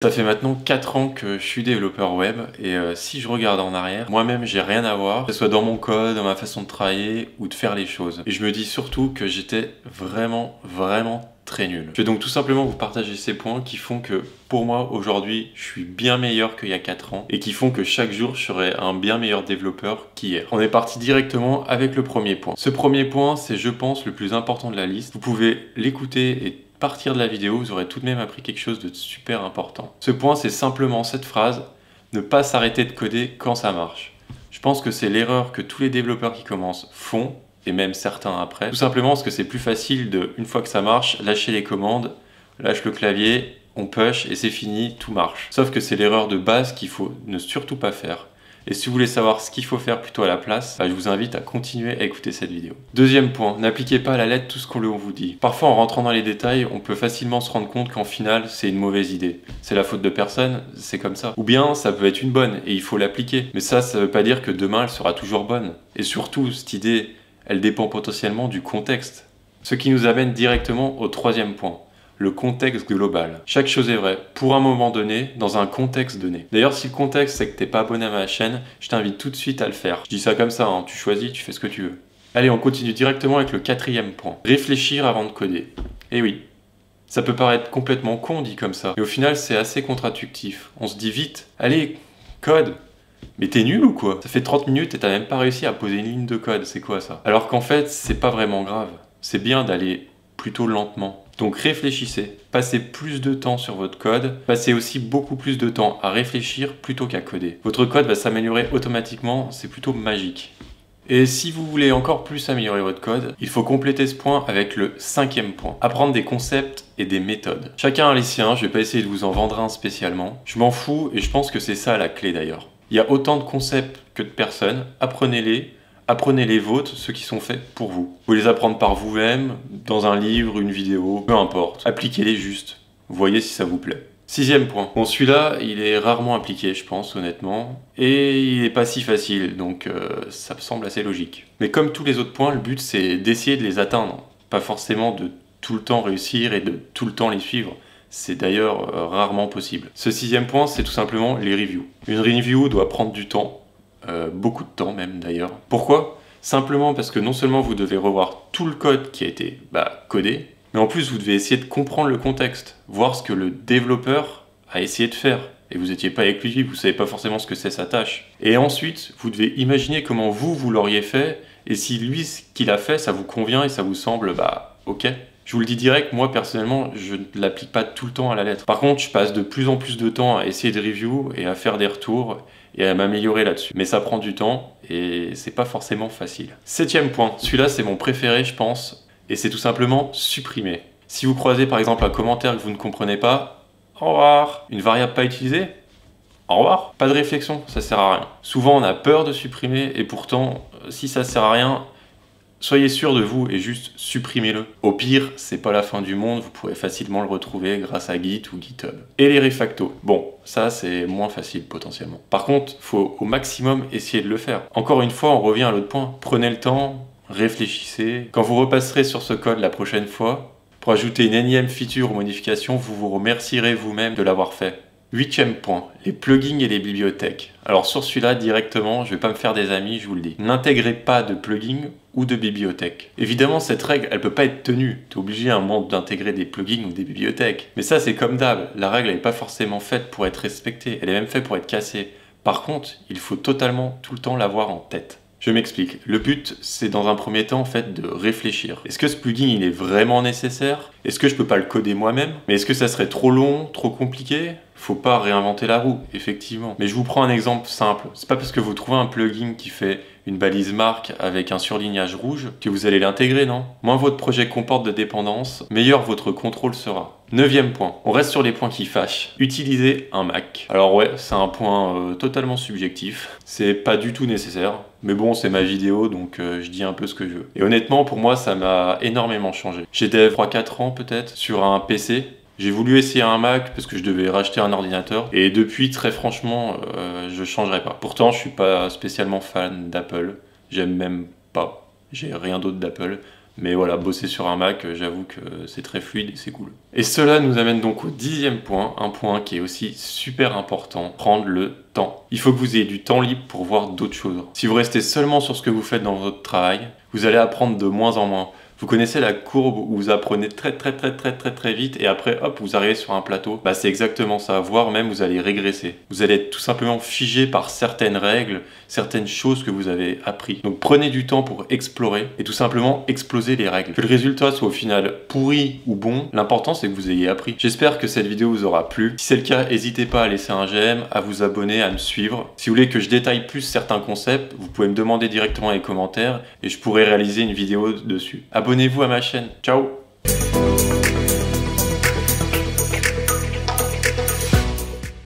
Ça fait maintenant 4 ans que je suis développeur web et si je regarde en arrière, moi-même j'ai rien à voir, que ce soit dans mon code, dans ma façon de travailler ou de faire les choses. Et je me dis surtout que j'étais vraiment très nul. Je vais donc tout simplement vous partager ces points qui font que pour moi aujourd'hui je suis bien meilleur qu'il y a 4 ans et qui font que chaque jour je serai un bien meilleur développeur qu'hier. On est parti directement avec le premier point. Ce premier point c'est je pense le plus important de la liste. Vous pouvez l'écouter et partir de la vidéo, vous aurez tout de même appris quelque chose de super important. Ce point, c'est simplement cette phrase, ne pas s'arrêter de coder quand ça marche. Je pense que c'est l'erreur que tous les développeurs qui commencent font, et même certains après. Tout simplement parce que c'est plus facile de, une fois que ça marche, lâcher les commandes, lâche le clavier, on push et c'est fini, tout marche. Sauf que c'est l'erreur de base qu'il faut ne surtout pas faire. Et si vous voulez savoir ce qu'il faut faire plutôt à la place, je vous invite à continuer à écouter cette vidéo. Deuxième point, n'appliquez pas à la lettre tout ce qu'on vous dit. Parfois en rentrant dans les détails, on peut facilement se rendre compte qu'en final, c'est une mauvaise idée. C'est la faute de personne, c'est comme ça. Ou bien ça peut être une bonne et il faut l'appliquer. Mais ça veut pas dire que demain elle sera toujours bonne. Et surtout, cette idée, elle dépend potentiellement du contexte. Ce qui nous amène directement au troisième point. Le contexte global. Chaque chose est vraie, pour un moment donné, dans un contexte donné. D'ailleurs, si le contexte c'est que t'es pas abonné à ma chaîne, je t'invite tout de suite à le faire. Je dis ça comme ça, hein, tu choisis, tu fais ce que tu veux. Allez, on continue directement avec le quatrième point. Réfléchir avant de coder. Eh oui, ça peut paraître complètement con dit comme ça, mais au final c'est assez contre-intuitif. On se dit vite, allez, code. Mais t'es nul ou quoi? Ça fait 30 minutes et t'as même pas réussi à poser une ligne de code, c'est quoi ça? Alors qu'en fait, c'est pas vraiment grave. C'est bien d'aller plutôt lentement. Donc réfléchissez, passez plus de temps sur votre code, passez aussi beaucoup plus de temps à réfléchir plutôt qu'à coder. Votre code va s'améliorer automatiquement, c'est plutôt magique. Et si vous voulez encore plus améliorer votre code, il faut compléter ce point avec le cinquième point. Apprendre des concepts et des méthodes. Chacun a les siens, je vais pas essayer de vous en vendre un spécialement. Je m'en fous et je pense que c'est ça la clé d'ailleurs. Il y a autant de concepts que de personnes, apprenez-les. Apprenez les vôtres, ceux qui sont faits pour vous. Vous pouvez les apprendre par vous-même, dans un livre, une vidéo, peu importe. Appliquez-les juste. Voyez si ça vous plaît. Sixième point. Bon, celui-là, il est rarement appliqué, je pense, honnêtement. Et il n'est pas si facile, donc ça me semble assez logique. Mais comme tous les autres points, le but, c'est d'essayer de les atteindre. Pas forcément de tout le temps réussir et de tout le temps les suivre. C'est d'ailleurs rarement possible. Ce sixième point, c'est tout simplement les reviews. Une review doit prendre du temps. Beaucoup de temps même d'ailleurs. Pourquoi? Simplement parce que non seulement vous devez revoir tout le code qui a été codé, mais en plus vous devez essayer de comprendre le contexte, voir ce que le développeur a essayé de faire. Et vous n'étiez pas avec lui, vous ne savez pas forcément ce que c'est sa tâche. Et ensuite, vous devez imaginer comment vous l'auriez fait, et si lui, ce qu'il a fait, ça vous convient et ça vous semble, ok. Je vous le dis direct, moi personnellement, je ne l'applique pas tout le temps à la lettre. Par contre, je passe de plus en plus de temps à essayer de review et à faire des retours et à m'améliorer là-dessus. Mais ça prend du temps et c'est pas forcément facile. Septième point, celui-là c'est mon préféré je pense, et c'est tout simplement supprimer. Si vous croisez par exemple un commentaire que vous ne comprenez pas, au revoir. Une variable pas utilisée, au revoir. Pas de réflexion, ça sert à rien. Souvent on a peur de supprimer et pourtant, si ça sert à rien, soyez sûr de vous et juste supprimez-le. Au pire, c'est pas la fin du monde, vous pourrez facilement le retrouver grâce à Git ou GitHub. Et les refactos. Bon, ça c'est moins facile potentiellement. Par contre, faut au maximum essayer de le faire. Encore une fois, on revient à l'autre point. Prenez le temps, réfléchissez. Quand vous repasserez sur ce code la prochaine fois, pour ajouter une énième feature ou modification, vous vous remercierez vous-même de l'avoir fait. Huitième point, les plugins et les bibliothèques. Alors sur celui-là, directement, je vais pas me faire des amis, je vous le dis. N'intégrez pas de plugins ou de bibliothèques. Évidemment, cette règle, elle peut pas être tenue. Tu es obligé à un moment d'intégrer des plugins ou des bibliothèques. Mais ça, c'est comme d'hab. La règle, elle n'est pas forcément faite pour être respectée. Elle est même faite pour être cassée. Par contre, il faut totalement, tout le temps, l'avoir en tête. Je m'explique. Le but, c'est dans un premier temps, en fait, de réfléchir. Est-ce que ce plugin, il est vraiment nécessaire? Est-ce que je peux pas le coder moi-même? Mais est-ce que ça serait trop long, trop compliqué? Faut pas réinventer la roue, effectivement. Mais je vous prends un exemple simple. C'est pas parce que vous trouvez un plugin qui fait une balise marque avec un surlignage rouge que vous allez l'intégrer, non? Moins votre projet comporte de dépendances, meilleur votre contrôle sera. Neuvième point, on reste sur les points qui fâchent. Utiliser un Mac. Alors ouais, c'est un point totalement subjectif. C'est pas du tout nécessaire. Mais bon, c'est ma vidéo, donc je dis un peu ce que je veux. Et honnêtement, pour moi, ça m'a énormément changé. J'étais 3-4 ans peut-être sur un PC. J'ai voulu essayer un Mac parce que je devais racheter un ordinateur. Et depuis, très franchement, je changerai pas. Pourtant, je suis pas spécialement fan d'Apple. J'aime même pas. J'ai rien d'autre d'Apple. Mais voilà, bosser sur un Mac, j'avoue que c'est très fluide et c'est cool. Et cela nous amène donc au 10e point, un point qui est aussi super important, prendre le temps. Il faut que vous ayez du temps libre pour voir d'autres choses. Si vous restez seulement sur ce que vous faites dans votre travail, vous allez apprendre de moins en moins. Vous connaissez la courbe où vous apprenez très vite et après hop vous arrivez sur un plateau. Bah c'est exactement ça, voire même vous allez régresser. Vous allez être tout simplement figé par certaines règles, certaines choses que vous avez appris. Donc prenez du temps pour explorer et tout simplement exploser les règles. Que le résultat soit au final pourri ou bon, l'important c'est que vous ayez appris. J'espère que cette vidéo vous aura plu. Si c'est le cas, n'hésitez pas à laisser un j'aime, à vous abonner, à me suivre. Si vous voulez que je détaille plus certains concepts, vous pouvez me demander directement dans les commentaires et je pourrai réaliser une vidéo dessus. Abonnez-vous à ma chaîne. Ciao!